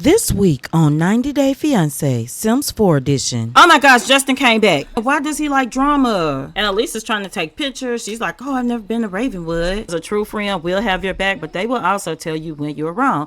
This week on 90 Day Fiancé, Sims 4 edition. Oh my gosh, Justin came back. Why does he like drama? And Elise is trying to take pictures. She's like, oh, I've never been to Ravenwood. A true friend will have your back, but they will also tell you when you're wrong.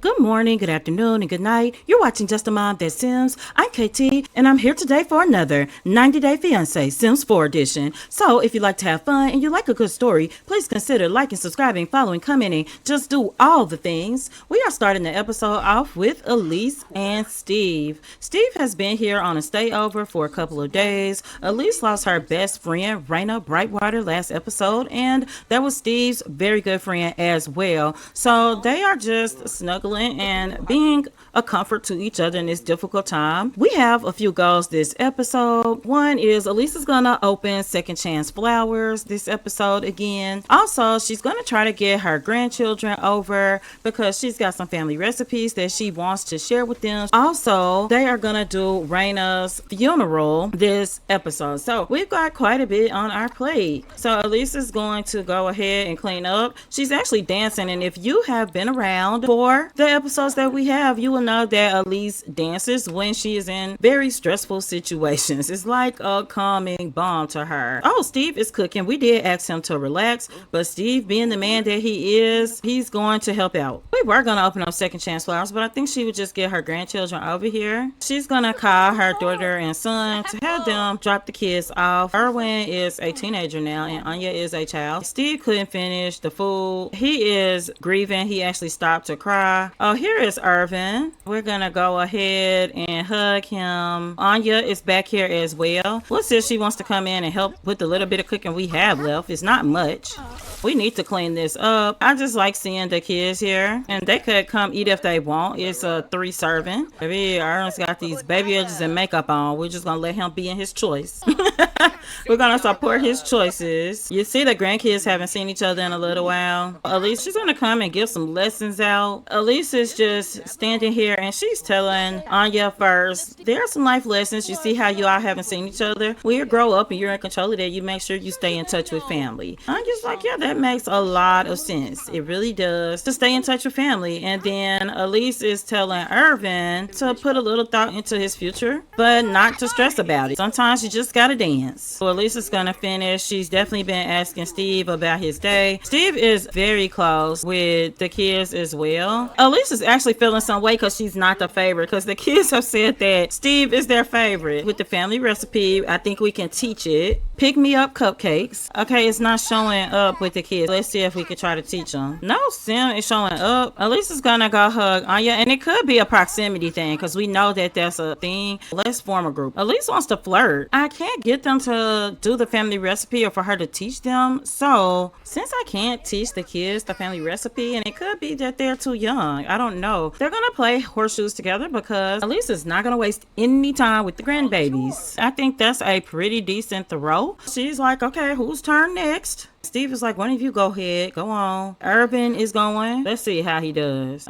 Good morning, good afternoon, and good night. You're watching Justamomthatsims. I'm KT, and I'm here today for another 90 Day Fiancé Sims 4 edition. So if you like to have fun and you like a good story, please consider liking, subscribing, following, commenting. Just do all the things. We are starting the episode off with Elise and Steve. Steve has been here on a stayover for a couple of days. Elise lost her best friend, Reyna Brightwater, last episode, and that was Steve's very good friend as well. So they are just snuggling and being a comfort to each other in this difficult time. We have a few goals this episode. One is Elise is gonna open Second Chance Flowers this episode again. Also, she's gonna try to get her grandchildren over because she's got some family recipes that she wants to share with them. Also, they are gonna do Reyna's funeral this episode. So we've got quite a bit on our plate. So Elise is going to go ahead and clean up. She's actually dancing, and if you have been around for the episodes that we have, you will know that Elise dances when she is in very stressful situations. It's like a calming balm to her. Oh, Steve is cooking. We did ask him to relax, but Steve, being the man that he is, he's going to help out. We were going to open up Second Chance Flowers, but I think she would just get her grandchildren over here. She's going to call her daughter and son to have them drop the kids off. Erwin is a teenager now, and Anya is a child. Steve couldn't finish the food. He is grieving. He actually stopped to cry. Oh, here is Irvin. We're gonna go ahead and hug him. Anya is back here as well. What says she wants to come in and help with the little bit of cooking we have left? It's not much. We need to clean this up. I just like seeing the kids here, and they could come eat if they want. It's a 3 serving. Maybe Irvin's got these baby edges and makeup on. We're just gonna let him be in his choice. We're gonna support his choices. You see, the grandkids haven't seen each other in a little while. Elise, she's gonna come and give some lessons out. Elise is just standing here and she's telling Anya first, there are some life lessons. You see how you all haven't seen each other? When you grow up and you're in control of that, you make sure you stay in touch with family. Anya's like, yeah, that makes a lot of sense. It really does, to stay in touch with family. And then Elise is telling Irvin to put a little thought into his future, but not to stress about it. Sometimes you just gotta dance. So Elise is gonna finish. She's definitely been asking Steve about his day. Steve is very close with the kids as well. Elise is actually feeling some way because she's not the favorite, because the kids have said that Steve is their favorite. With the family recipe, I think we can teach it. Pick me up cupcakes. Okay, it's not showing up with the kids. Let's see if we could try to teach them. No, Sim is showing up. Elise is gonna go hug Anya, and it could be a proximity thing because we know that that's a thing. Let's form a group. Elise wants to flirt. I can't get them to do the family recipe or for her to teach them. So since I can't teach the kids the family recipe, and it could be that they're too young, I don't know, they're gonna play horseshoes together because Elise is not gonna waste any time with the grandbabies. I think that's a pretty decent throw. She's like, okay, whose turn next? Steve is like, one of you go ahead, go on. Irvin is going. Let's see how he does.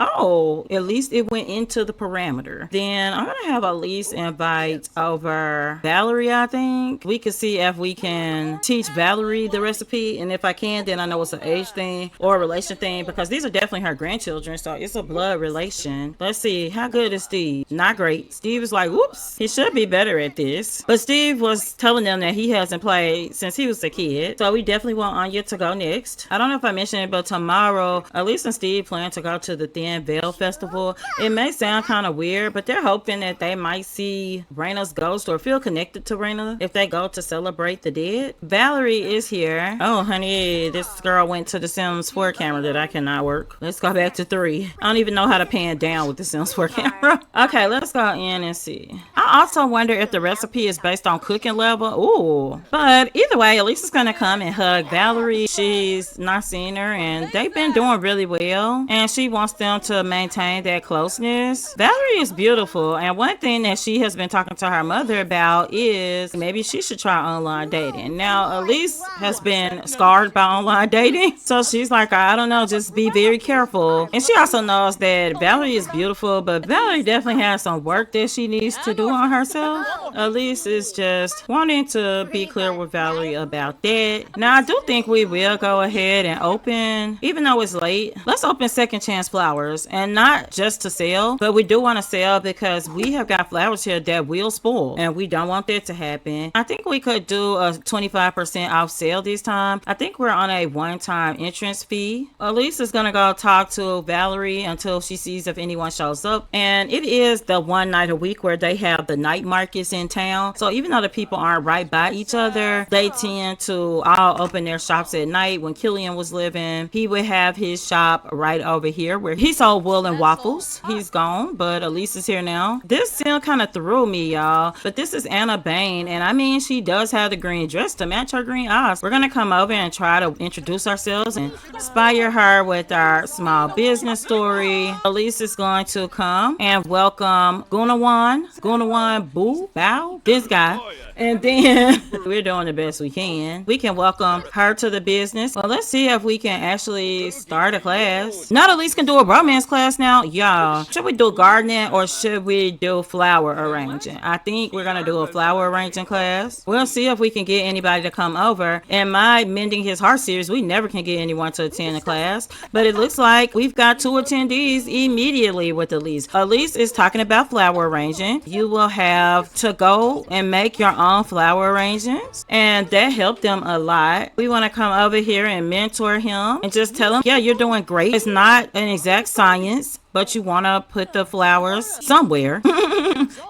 Oh, at least it went into the parameter. Then I'm gonna have Elise invite over Valerie, I think. We can see if we can teach Valerie the recipe, and if I can, then I know it's an age thing or a relation thing, because these are definitely her grandchildren, so it's a blood relation. Let's see, how good is Steve? Not great. Steve is like, whoops, he should be better at this. But Steve was telling them that he hasn't played since he was a kid, so we definitely want Anya to go next. I don't know if I mentioned it, but tomorrow, Elise and Steve plan to go to the Thin Veil Festival. It may sound kind of weird, but they're hoping that they might see Reyna's ghost or feel connected to Reyna if they go to celebrate the dead. Valerie is here. Oh, honey, this girl went to the Sims 4 camera that I cannot work. Let's go back to 3. I don't even know how to pan down with the Sims 4 camera. Okay, let's go in and see. I also wonder if the recipe is based on cooking level. Ooh. But either way, Elise is gonna come and hug Valerie. She's not seen her, and they've been doing really well, and she wants them going to maintain that closeness. Valerie is beautiful, and one thing that she has been talking to her mother about is maybe she should try online dating. Now, Elise has been scarred by online dating, so she's like, I don't know, just be very careful. And she also knows that Valerie is beautiful, but Valerie definitely has some work that she needs to do on herself. Elise is just wanting to be clear with Valerie about that. Now, I do think we will go ahead and open, even though it's late, let's open Second Chance flowers, and not just to sell, but we do want to sell because we have got flowers here that will spoil, and we don't want that to happen. I think we could do a 25% off sale this time. I think we're on a one-time entrance fee. Elise is gonna go talk to Valerie until she sees if anyone shows up, and it is the one night a week where they have the night markets in town. So even though the people aren't right by each other, they tend to all open their shops at night. When Killian was living, he would have his shop right over here where he sold wool and waffles. He's gone, but Elise is here now. This still kind of threw me, y'all, but this is Anna Bain, and I mean, she does have the green dress to match her green eyes. We're gonna come over and try to introduce ourselves and inspire her with our small business story. Elise is going to come and welcome Gunawan Boo Bow, this guy. And then we're doing the best we can. We can welcome her to the business. Well, let's see if we can actually start a class. Not Elise can do a romance class now. Y'all, should we do gardening or should we do flower arranging? I think we're gonna do a flower arranging class. We'll see if we can get anybody to come over. In my Mending His Heart series, we never can get anyone to attend the class, but it looks like we've got 2 attendees immediately with Elise. Elise is talking about flower arranging. You will have to go and make your own flower arrangements, and that helped them a lot. We want to come over here and mentor him and just tell him, yeah, you're doing great. It's not an exact science, but you want to put the flowers somewhere.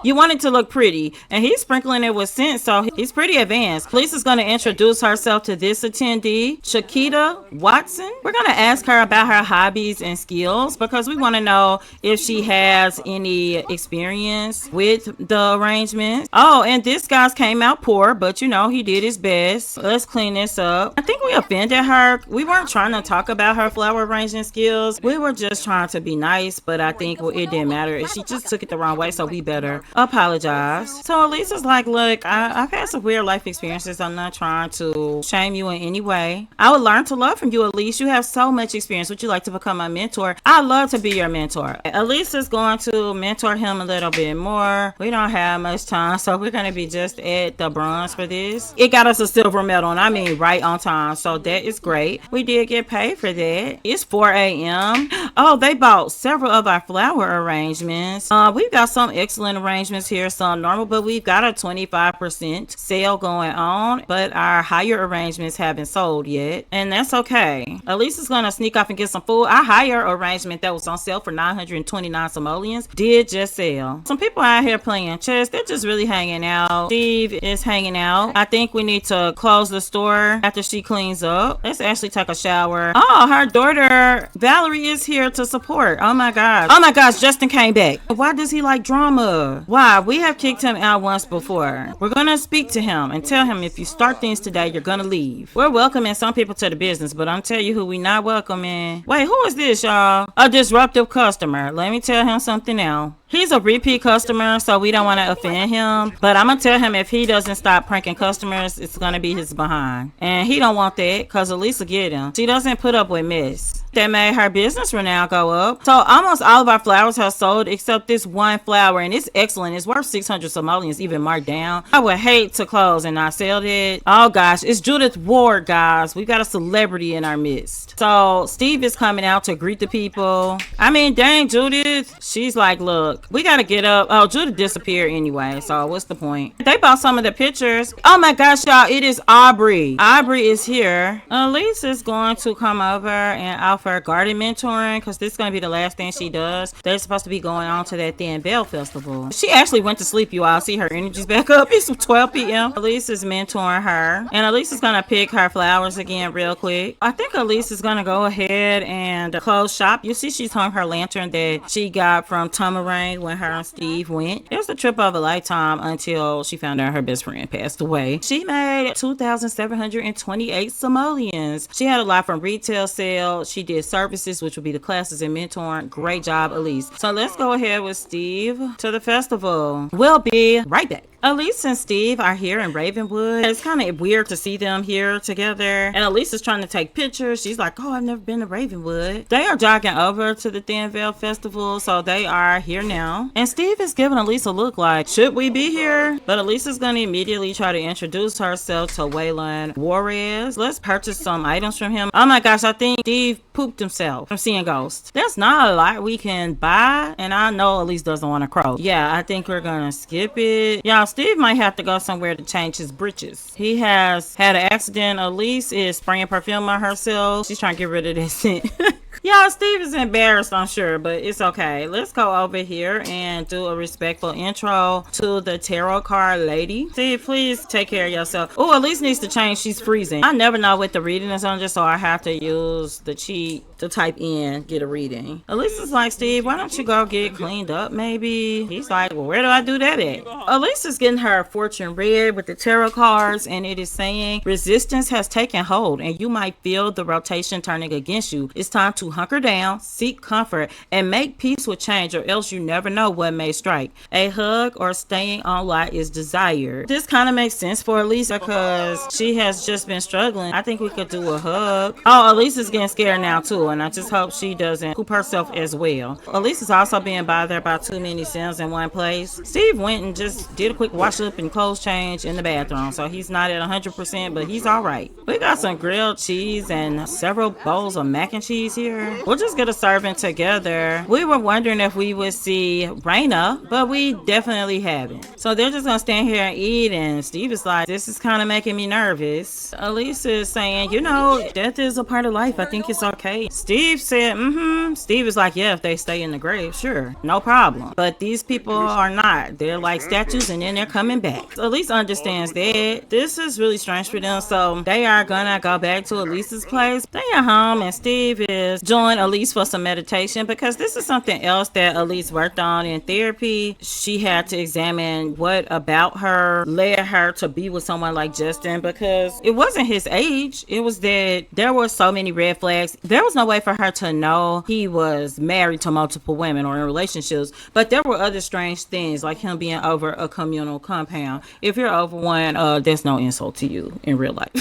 You want it to look pretty, and he's sprinkling it with scent, so he's pretty advanced. Lisa's going to introduce herself to this attendee, Shakita Watson. We're going to ask her about her hobbies and skills because we want to know if she has any experience with the arrangements. Oh, and this guy's came out poor, but you know, he did his best. Let's clean this up. I think we offended her. We weren't trying to talk about her flower arranging skills. We were just trying to be nice, but I think it didn't matter. She just took it the wrong way, so we better apologize. So Elisa's like, look, I've had some weird life experiences. I'm not trying to shame you in any way. I would learn to love from you, Elise. You have so much experience. Would you like to become my mentor? I'd love to be your mentor. Elisa's going to mentor him a little bit more. We don't have much time, so we're going to be just at the bronze for this. It got us a silver medal, and I mean right on time, so that is great. We did get paid for that. It's 4 a.m. Oh, they bought several of our flower arrangements. We've got some excellent arrangements here, some normal, but we've got a 25% sale going on, but our higher arrangements haven't sold yet, and that's okay. Elisa's gonna sneak off and get some food. Our higher arrangement that was on sale for 929 simoleons did just sell. Some people out here playing chess. They're just really hanging out. Steve is hanging out. I think we need to close the store after she cleans up. Let's actually take a shower. Oh, her daughter Valerie is here to support. Oh my gosh, Justin came back. Why does he like drama? Why? We have kicked him out once before. We're gonna speak to him and tell him if you start things today, you're gonna leave. We're welcoming some people to the business, but I'm telling you who we not welcoming. Wait, who is this, y'all? A disruptive customer. Let me tell him something now. He's a repeat customer, so we don't want to offend him. But I'm going to tell him if he doesn't stop pranking customers, it's going to be his behind. And he don't want that because Elisa get him. She doesn't put up with mess. That made her business renown go up. So almost all of our flowers have sold except this one flower, and it's excellent. It's worth 600 simoleons, even marked down. I would hate to close and not sell it. Oh gosh, it's Judith Ward, guys. We got a celebrity in our midst. So Steve is coming out to greet the people. I mean, dang, Judith. She's like, look, we got to get up. Oh, Judith disappeared anyway, so what's the point? They bought some of the pictures. Oh my gosh, y'all, it is Aubrey. Aubrey is here. Elise is going to come over and offer garden mentoring because this is going to be the last thing she does. They're supposed to be going on to that Thin Bell Festival. She actually went to sleep, you all. See, her energy's back up. It's 12 p.m. Elise is mentoring her, and Elise is going to pick her flowers again real quick. I think Elise is going to go ahead and close shop. You see she's hung her lantern that she got from Tamarain. thing when her and Steve went. It was the trip of a lifetime until she found out her best friend passed away. She made 2,728 simoleons. She had a lot from retail sales. She did services, which would be the classes and mentoring. Great job, Elise. So let's go ahead with Steve to the festival. We'll be right back. Elise and Steve are here in Ravenwood. It's kind of weird to see them here together. And Elise is trying to take pictures. She's like, oh, I've never been to Ravenwood. They are jogging over to the Thin Veil Festival, so they are here now. And Steve is giving Elise a look like, should we be here? But Elise is going to immediately try to introduce herself to Waylon Juarez. Let's purchase some items from him. Oh my gosh, I think Steve pooped himself from seeing ghosts. There's not a lot we can buy, and I know Elise doesn't want to crow. Yeah, I think we're going to skip it. Y'all, Steve might have to go somewhere to change his britches. He has had an accident. Elise is spraying perfume on herself. She's trying to get rid of that scent. Y'all, Steve is embarrassed, I'm sure, but it's okay. Let's go over here and do a respectful intro to the tarot card lady. Steve, please take care of yourself. Oh, Elise needs to change. She's freezing. I never know what the reading is on, just so I have to use the cheat to type in, get a reading. Elise is like, Steve, why don't you go get cleaned up, maybe? He's like, well, where do I do that at? Elise is getting her fortune read with the tarot cards, and it is saying, resistance has taken hold, and you might feel the rotation turning against you. It's time to hunker down, seek comfort, and make peace with change, or else you never know what may strike. A hug or staying on lot is desired. This kind of makes sense for Elise because she has just been struggling. I think we could do a hug. Oh, Elise is getting scared now too, and I just hope she doesn't poop herself as well. Elise is also being bothered by too many Sims in one place. Steve went and just did a quick wash up and clothes change in the bathroom, so he's not at 100%, but he's all right. We got some grilled cheese and several bowls of mac and cheese here. We'll just get a serving together. We were wondering if we would see Reyna, but we definitely haven't. So they're just gonna stand here and eat, and Steve is like, this is kind of making me nervous. Elise is saying, you know, death is a part of life. I think it's okay. Steve said, Steve is like, yeah, if they stay in the grave, sure, no problem. But these people are not. They're like statues, and then they're coming back. Elise understands that. This is really strange for them, so they are gonna go back to Elise's place. They are home, and Steve is join Elise for some meditation because this is something else that Elise worked on in therapy. She had to examine what about her led her to be with someone like Justin, because it wasn't his age. It was that there were so many red flags. There was no way for her to know he was married to multiple women or in relationships, but there were other strange things like him being over a communal compound. If you're over one, that's no insult to you in real life.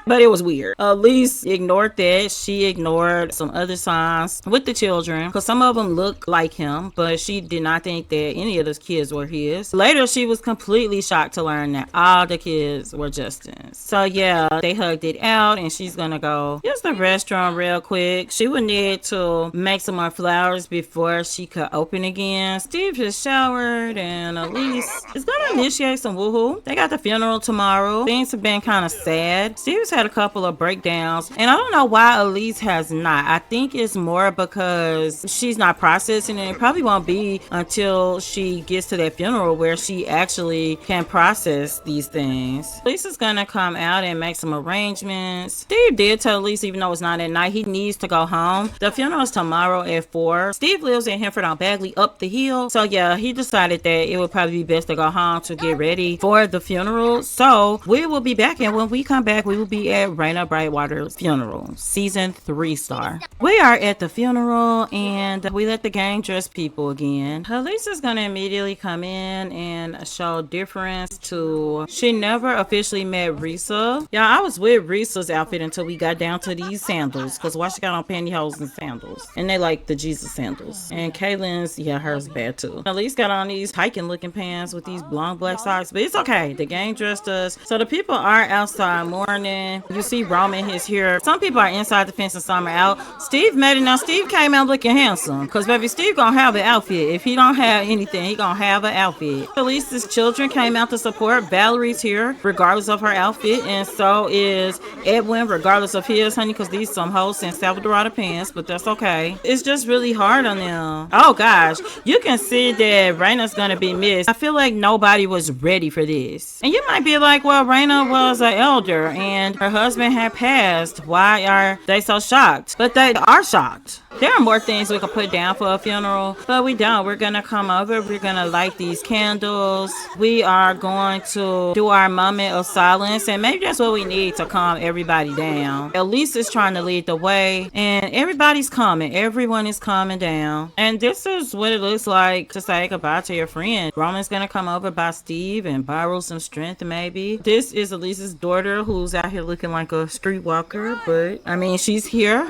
But it was weird. Elise ignored that. She ignored some other signs with the children because some of them look like him, but she did not think that any of those kids were his. Later, she was completely shocked to learn that all the kids were Justin's. So yeah, they hugged it out, and she's gonna go use the restroom real quick. She would need to make some more flowers before she could open again. Steve just showered, and Elise is gonna initiate some woohoo. They got the funeral tomorrow. Things have been kind of sad. Steve's had a couple of breakdowns, and I don't know why Elise has not. I think it's more because she's not processing it. It probably won't be until she gets to that funeral where she actually can process these things. Elise is gonna come out and make some arrangements. Steve did tell Elise, even though it's not at night, he needs to go home. The funeral is tomorrow at 4. Steve lives in Henford on Bagley up the hill, so yeah, he decided that it would probably be best to go home to get ready for the funeral. So we will be back, and when we come back, we will be at Reyna Brightwater's funeral, season 3 star. We are at the funeral, and we let the gang dress people again. Elise is gonna immediately come in and show difference to, she never officially met Risa. Yeah, I was with Risa's outfit until we got down to these sandals, because why she got on pantyhose and sandals, and they like the Jesus sandals. And Kaylin's, yeah, hers bad too. Elise got on these hiking looking pants with these long black socks, but it's okay, the gang dressed us. So the people are outside mourning. You see Roman is here. Some people are inside the fence and some are out. Steve made it. Now Steve came out looking handsome, because baby, Steve gonna have an outfit. If he don't have anything, he gonna have an outfit. Elise's children came out to support. Valerie's here regardless of her outfit, and so is Edwin regardless of his, honey, because these some hoes in Salvadorada pants, but that's okay. It's just really hard on them. Oh gosh, you can see that Reyna's gonna be missed. I feel like nobody was ready for this. And you might be like, well, Reyna was an elder and her husband had passed. Why are they so shocked? But they are shocked. There are more things we could put down for a funeral, but we don't. We're gonna come over, we're gonna light these candles. We are going to do our moment of silence, and maybe that's what we need to calm everybody down. Elise is trying to lead the way, and everybody's coming. Everyone is calming down. And this is what it looks like to say goodbye to your friend. Roman's gonna come over by Steve and borrow some strength, maybe. This is Elise's daughter, who's out here looking like a streetwalker, but I mean, she's here.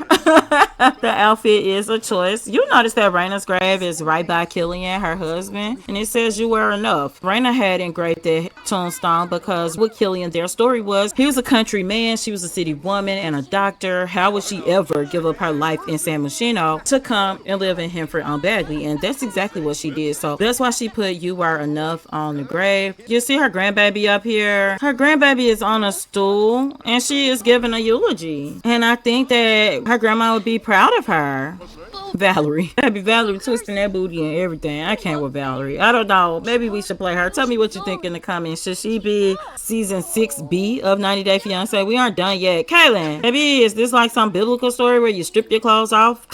The outfit is a choice. You notice that Reyna's grave is right by Killian, her husband, and it says you were enough. Reyna had engraved that tombstone because with Killian, their story was he was a country man, she was a city woman and a doctor. How would she ever give up her life in San Myshuno to come and live in Henford on Bagley? And that's exactly what she did. So that's why she put you were enough on the grave. You see her grandbaby up here. Her grandbaby is on a stool and she is giving a eulogy. And I think that her grandma would be proud of her. Valerie. That'd be Valerie twisting that booty and everything. I can't with Valerie. I don't know. Maybe we should play her. Tell me what you think in the comments. Should she be season 6B of 90 Day Fiancé? We aren't done yet. Kaylin, maybe is this like some biblical story where you strip your clothes off?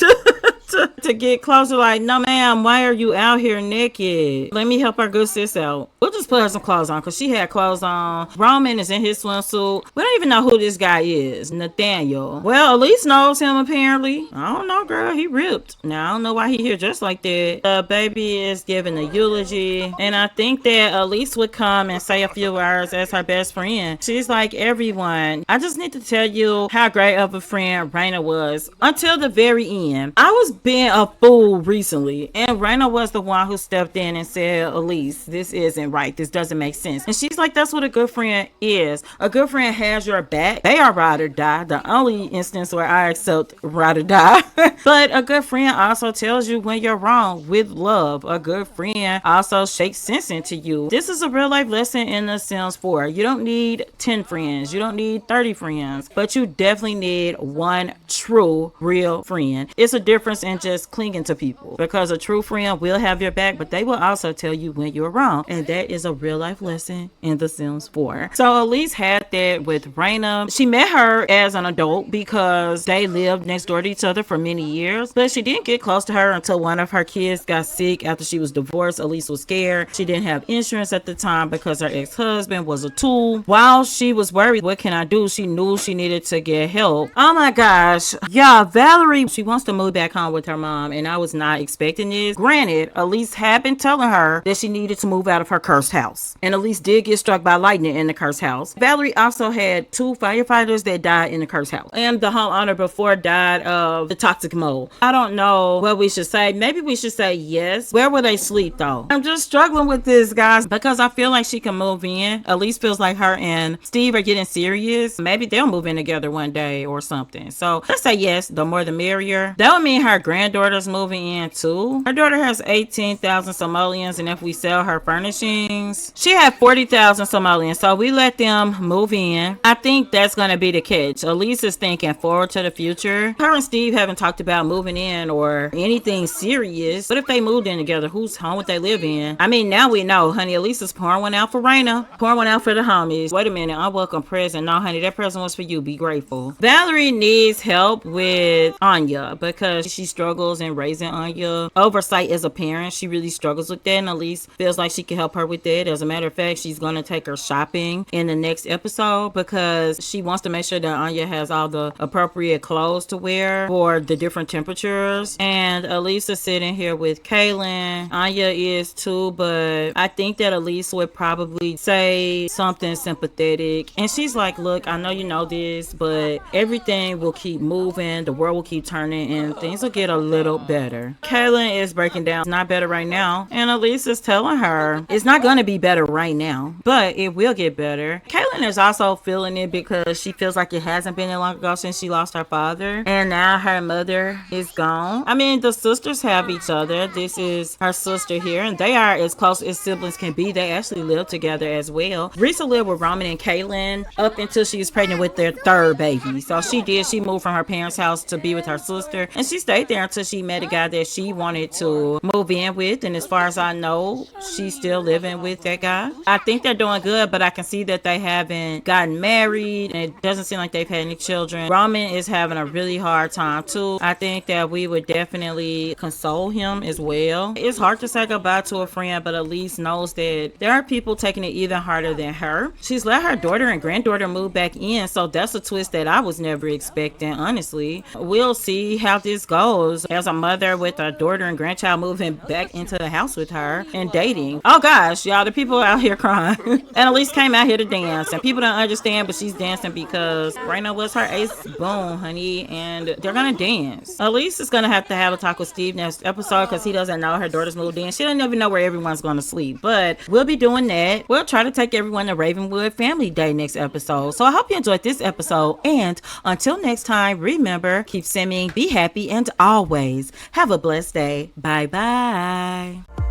To get closer, like, no ma'am, why are you out here naked? Let me help our good sis out. We'll just put her some clothes on because she had clothes on. Roman is in his swimsuit. We don't even know who this guy is. Nathaniel. Well, Elise knows him apparently. I don't know, girl. He ripped. Now I don't know why he here just like that. The baby is giving a eulogy, and I think that Elise would come and say a few words as her best friend. She's like, everyone, I just need to tell you how great of a friend Reyna was until the very end. I was being a fool recently, and Reyna was the one who stepped in and said, Elise, this isn't right, this doesn't make sense. And she's like, that's what a good friend is. A good friend has your back. They are ride or die. The only instance where I accept ride or die. But a good friend also tells you when you're wrong with love. A good friend also shakes sense into you. This is a real life lesson in The Sims 4. You don't need 10 friends, you don't need 30 friends, but you definitely need one true real friend. It's a difference in just clinging to people, because a true friend will have your back, but they will also tell you when you're wrong, and that is a real life lesson in The Sims 4. So Elise had that with Reyna. She met her as an adult because they lived next door to each other for many years, but she didn't get close to her until one of her kids got sick after she was divorced. Elise was scared. She didn't have insurance at the time because her ex-husband was a tool. While she was worried, what can I do? She knew she needed to get help. Oh my gosh. Yeah, Valerie, she wants to move back home with her mom, and I was not expecting this. Granted, Elise had been telling her that she needed to move out of her cursed house, and Elise did get struck by lightning in the cursed house. Valerie also had 2 firefighters that died in the cursed house, and the homeowner before died of the toxic mold. I don't know what we should say. Maybe we should say yes. Where will they sleep though? I'm just struggling with this, guys, because I feel like she can move in. Elise feels like her and Steve are getting serious. Maybe they'll move in together one day or something. So let's say yes. The more the merrier. That would mean her granddaughter's moving in too. Her daughter has 18,000 Somalians, and if we sell her furnishings, she had 40,000 Somalians. So we let them move in. I think that's gonna be the catch. Elise is thinking forward to the future. Her and Steve haven't talked about moving in or anything serious, but if they moved in together, whose home would they live in? I mean, now we know, honey. Elise is pouring one out for Reyna, pouring one out for the homies. Wait a minute, unwelcome present. No, honey, that present was for you. Be grateful. Valerie needs help with Anya because she struggles in raising Anya. Oversight as a parent, she really struggles with that, and Elise feels like she can help her with that. As a matter of fact, she's going to take her shopping in the next episode because she wants to make sure that Anya has all the appropriate clothes to wear for the different temperatures. And Elise is sitting here with Kaylin. Anya is too, but I think that Elise would probably say something sympathetic. And she's like, look, I know you know this, but everything will keep moving. The world will keep turning and things will get a little better. Kaylin is breaking down. It's not better right now. And Elise is telling her it's not going to be better right now, but it will get better. Kaylin is also feeling it because she feels like it hasn't been that long ago since she lost her father. And now her mother is gone. I mean, the sisters have each other. This is her sister here, and they are as close as siblings can be. They actually live together as well. Risa lived with Roman and Kaylin up until she was pregnant with their 3rd baby. So she moved from her parents' house to be with her sister, and she stayed there there until she met a guy that she wanted to move in with. And as far as I know, she's still living with that guy. I think they're doing good, but I can see that they haven't gotten married, and it doesn't seem like they've had any children. Roman is having a really hard time too. I think that we would definitely console him as well. It's hard to say goodbye to a friend, but Elise knows that there are people taking it even harder than her. She's let her daughter and granddaughter move back in, so that's a twist that I was never expecting, honestly. We'll see how this goes as a mother with a daughter and grandchild moving back into the house with her and dating. Oh gosh, y'all, the people out here crying. And Elise came out here to dance, and people don't understand, but she's dancing because Reyna was her ace boom, honey, and they're gonna dance. Elise is gonna have to have a talk with Steve next episode because he doesn't know her daughter's moved in. She doesn't even know where everyone's gonna sleep, but we'll be doing that. We'll try to take everyone to Ravenwood Family Day next episode. So I hope you enjoyed this episode, and until next time, remember, keep simming, be happy, and always have a blessed day. Bye bye.